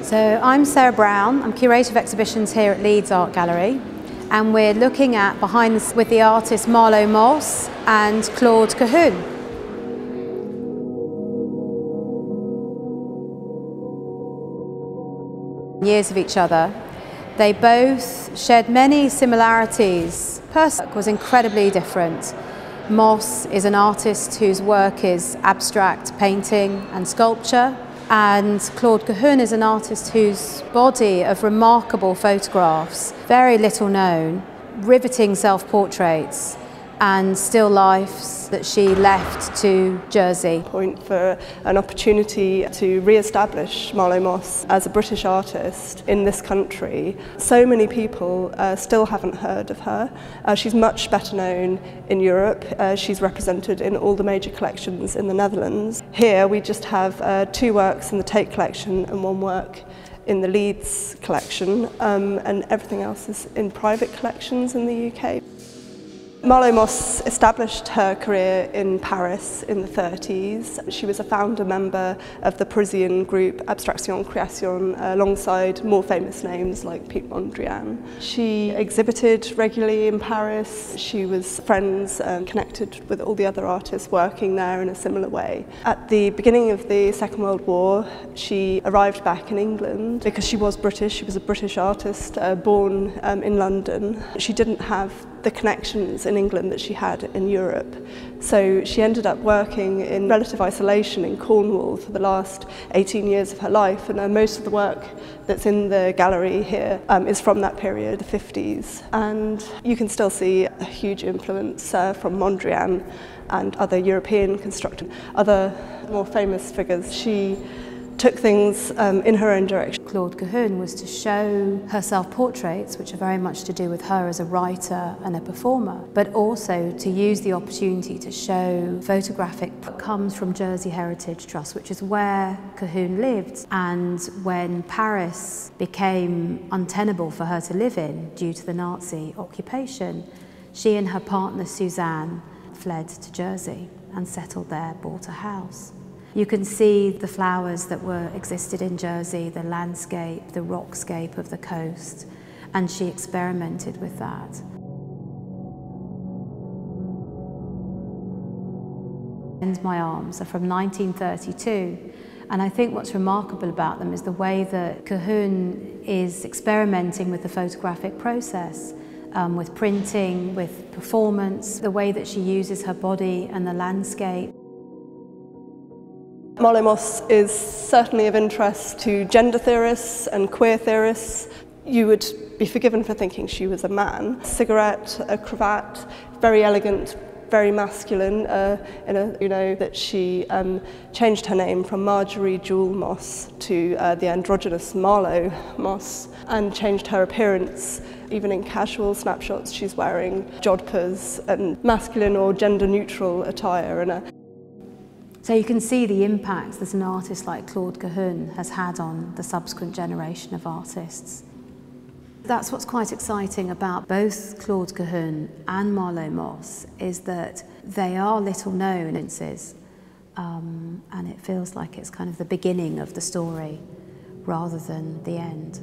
So I'm Sarah Brown, I'm Curator of Exhibitions here at Leeds Art Gallery, and we're looking at behind the scenes with the artists Marlo Moss and Claude Cahun. Years of each other, they both shared many similarities. Her work was incredibly different. Moss is an artist whose work is abstract painting and sculpture, and Claude Cahun is an artist whose body of remarkable photographs, very little known, riveting self-portraits and still lifes that she left to Jersey. Point for an opportunity to re-establish Marlo Moss as a British artist in this country. So many people still haven't heard of her. She's much better known in Europe. She's represented in all the major collections in the Netherlands. Here we just have 2 works in the Tate collection and 1 work in the Leeds collection, and everything else is in private collections in the UK. Marlo Moss established her career in Paris in the 30s. She was a founder member of the Parisian group Abstraction Création alongside more famous names like Piet Mondrian. She exhibited regularly in Paris. She was friends and connected with all the other artists working there in a similar way. At the beginning of the Second World War, she arrived back in England because she was British. She was a British artist born in London. She didn't have the connections in England that she had in Europe. So she ended up working in relative isolation in Cornwall for the last 18 years of her life, and most of the work that's in the gallery here is from that period, the 50s. And you can still see a huge influence from Mondrian and other European constructors, other more famous figures. She took things in her own direction. Claude Cahun was to show her self-portraits, which are very much to do with her as a writer and a performer, but also to use the opportunity to show photographic that comes from Jersey Heritage Trust, which is where Cahun lived. And when Paris became untenable for her to live in due to the Nazi occupation, she and her partner Suzanne fled to Jersey and settled there, bought a house. You can see the flowers that existed in Jersey, the landscape, the rockscape of the coast, and she experimented with that. My Arms are from 1932, and I think what's remarkable about them is the way that Cahun is experimenting with the photographic process, with printing, with performance, the way that she uses her body and the landscape. Marlo Moss is certainly of interest to gender theorists and queer theorists. You would be forgiven for thinking she was a man. Cigarette, a cravat, very elegant, very masculine, that she changed her name from Marjorie Jewel Moss to the androgynous Marlo Moss, and changed her appearance. Even in casual snapshots, she's wearing jodhpurs and masculine or gender-neutral attire. So you can see the impact that an artist like Claude Cahun has had on the subsequent generation of artists. That's what's quite exciting about both Claude Cahun and Marlo Moss, is that they are little known and it feels like it's kind of the beginning of the story rather than the end.